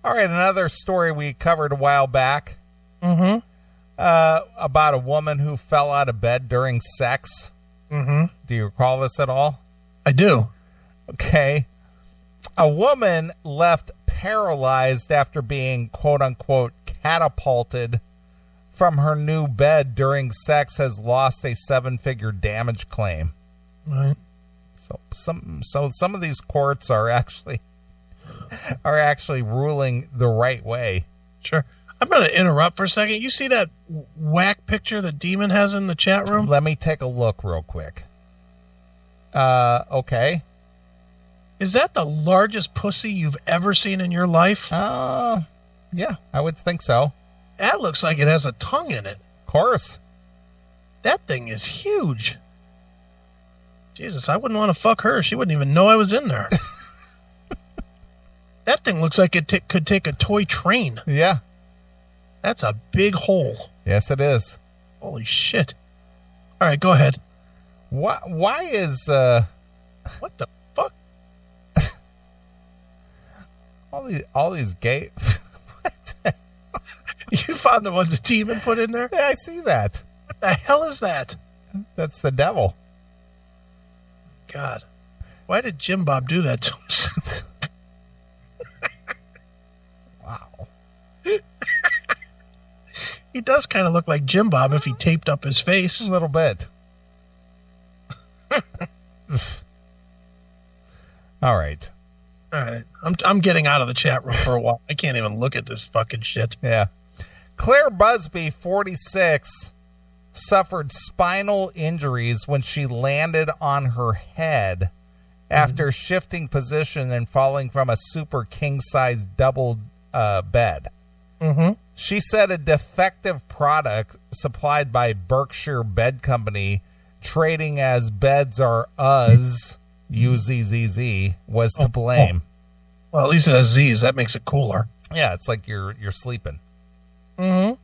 All right, another story we covered a while back. Mm-hmm. About a woman who fell out of bed during sex. Mm-hmm. Do you recall this at all? I do. Okay. A woman left paralyzed after being, quote-unquote, catapulted from her new bed during sex has lost a 7-figure damage claim. Right. So some of these courts are actually ruling the right way. Sure. I'm going to interrupt for a second. You see that whack picture that Demon has in the chat room? Let me take a look real quick. Okay. Is that the largest pussy you've ever seen in your life? Yeah, I would think so. That looks like it has a tongue in it. Of course. That thing is huge. Jesus, I wouldn't want to fuck her. She wouldn't even know I was in there. That thing looks like it could take a toy train. Yeah. That's a big hole. Yes, it is. Holy shit. All right, go ahead. Why is... What the fuck? all these gay... What? You found the one the Demon put in there? Yeah, I see that. What the hell is that? That's the devil. God. Why did Jim Bob do that to us? Wow. He does kind of look like Jim Bob if he taped up his face. A little bit. All right. All right. I'm getting out of the chat room for a while. I can't even look at this fucking shit. Yeah. Claire Busby, 46, suffered spinal injuries when she landed on her head after shifting position and falling from a super king-size double bed. Mm-hmm. She said a defective product supplied by Berkshire Bed Company, trading as Beds Are Uz, U-Z-Z-Z, was to blame. Well, at least it has Z's. That makes it cooler. Yeah, it's like you're sleeping. Mm-hmm.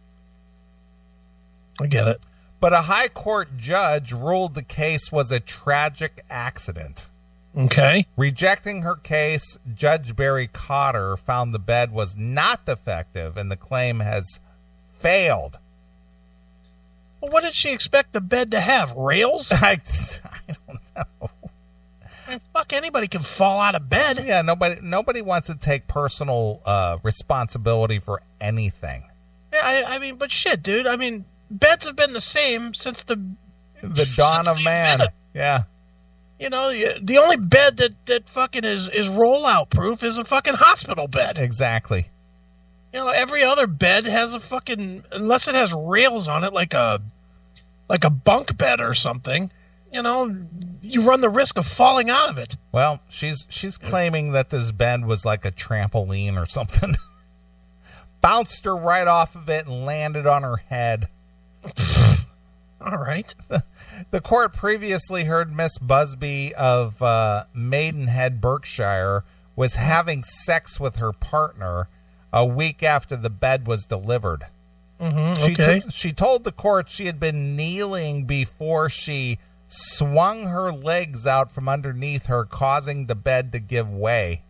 I get it. But a high court judge ruled the case was a tragic accident. Okay. Rejecting her case, Judge Barry Cotter found the bed was not defective and the claim has failed. Well, what did she expect the bed to have? Rails? I don't know. I mean, fuck, anybody can fall out of bed. Yeah, nobody wants to take personal responsibility for anything. Yeah, I mean, but shit, dude. I mean, beds have been the same since the dawn of man. Yeah. You know, the only bed that fucking is rollout proof is a fucking hospital bed. Exactly. You know, every other bed has a fucking, unless it has rails on it, like a bunk bed or something. You know, you run the risk of falling out of it. Well, she's claiming that this bed was like a trampoline or something. Bounced her right off of it and landed on her head. All right. The court previously heard Miss Busby of Maidenhead, Berkshire, was having sex with her partner a week after the bed was delivered. Mm-hmm, okay. She told the court she had been kneeling before she swung her legs out from underneath her, causing the bed to give way.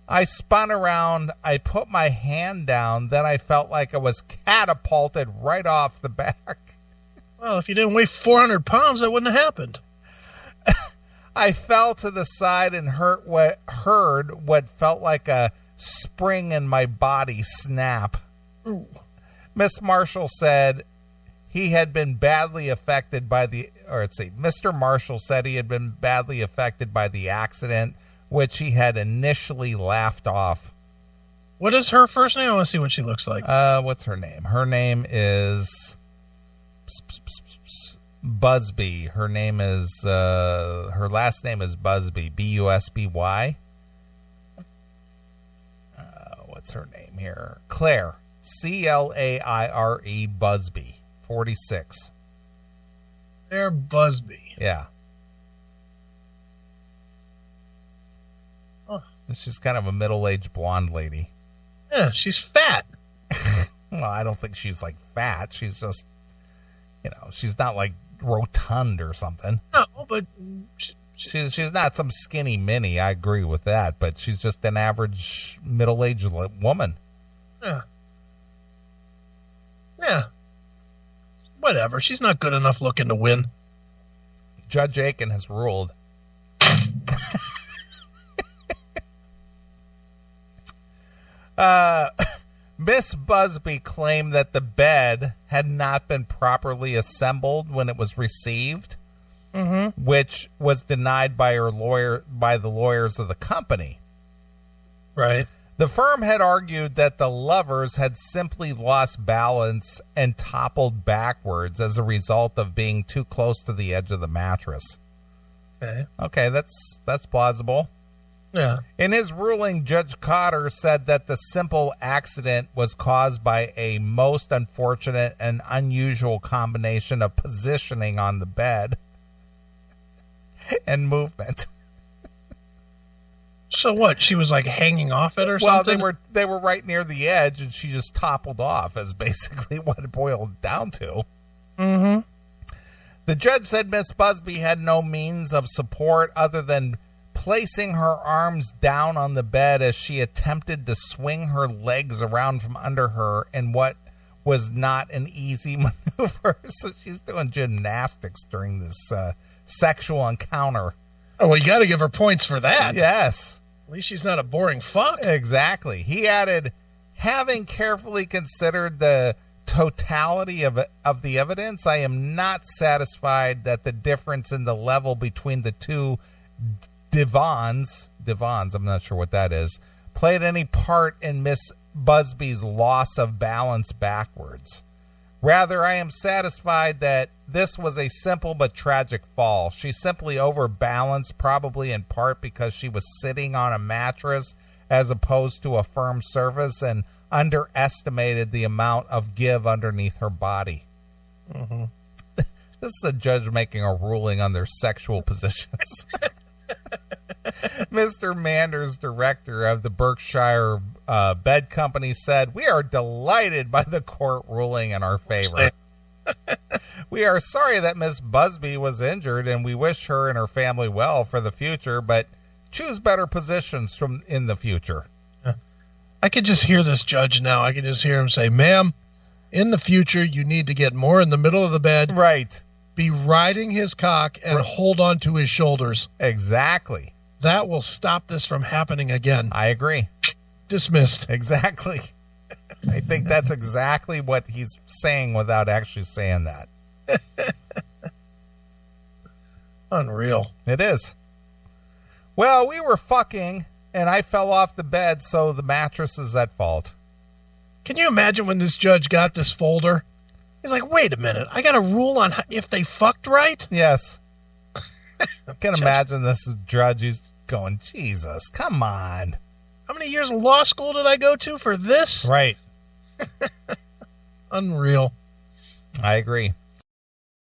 I spun around, I put my hand down, then I felt like I was catapulted right off the back. Well, if you didn't weigh 400 pounds, that wouldn't have happened. I fell to the side and heard what felt like a spring in my body snap. Ooh. Miss Marshall said he had been badly affected by Mr. Marshall said he had been badly affected by the accident, which he had initially laughed off. What is her first name? I want to see what she looks like. What's her name? Her name is Busby. Her name is her last name is Busby. B-U-S-B-Y. What's her name here? Claire. C-L-A-I-R-E Busby. 46. Claire Busby. Yeah. Oh. She's kind of a middle-aged blonde lady. Yeah, she's fat. Well, I don't think she's like fat. She's just, she's not like rotund or something. No, but She's not some skinny mini. I agree with that, but she's just an average middle-aged woman. Yeah. Yeah. Whatever. She's not good enough looking to win. Judge Aiken has ruled. Miss Busby claimed that the bed had not been properly assembled when it was received, which was denied by the lawyers of the company. Right. The firm had argued that the lovers had simply lost balance and toppled backwards as a result of being too close to the edge of the mattress. Okay, that's plausible. Yeah. In his ruling, Judge Cotter said that the simple accident was caused by a most unfortunate and unusual combination of positioning on the bed and movement. So what? She was like hanging off it or something? Well, they were right near the edge, and she just toppled off, is basically what it boiled down to. Mm-hmm. The judge said Miss Busby had no means of support other than placing her arms down on the bed as she attempted to swing her legs around from under her in what was not an easy maneuver. So she's doing gymnastics during this sexual encounter. Oh, well, you got to give her points for that. Yes. At least she's not a boring fuck. Exactly. He added, having carefully considered the totality of the evidence, I am not satisfied that the difference in the level between the two divans, I'm not sure what that is, played any part in Miss Busby's loss of balance backwards. Rather, I am satisfied that this was a simple but tragic fall. She simply overbalanced, probably in part because she was sitting on a mattress as opposed to a firm surface, and underestimated the amount of give underneath her body. Mm-hmm. This is a judge making a ruling on their sexual positions. Mr. Manders, director of the Berkshire Bed Company, said, "We are delighted by the court ruling in our favor. We are sorry that Miss Busby was injured, and we wish her and her family well for the future, but choose better positions in the future." I could just hear this judge now. I can just hear him say, "Ma'am, in the future, you need to get more in the middle of the bed. Right. Be riding his cock and hold on to his shoulders. Exactly. That will stop this from happening again." I agree. Dismissed. Exactly. I think that's exactly what he's saying without actually saying that. Unreal. It is. Well, we were fucking, and I fell off the bed, so the mattress is at fault. Can you imagine when this judge got this folder? He's like, wait a minute, I got a rule on if they fucked right? Yes. I can imagine this judge, he's going, Jesus, come on. How many years of law school did I go to for this? Right. Unreal. I agree.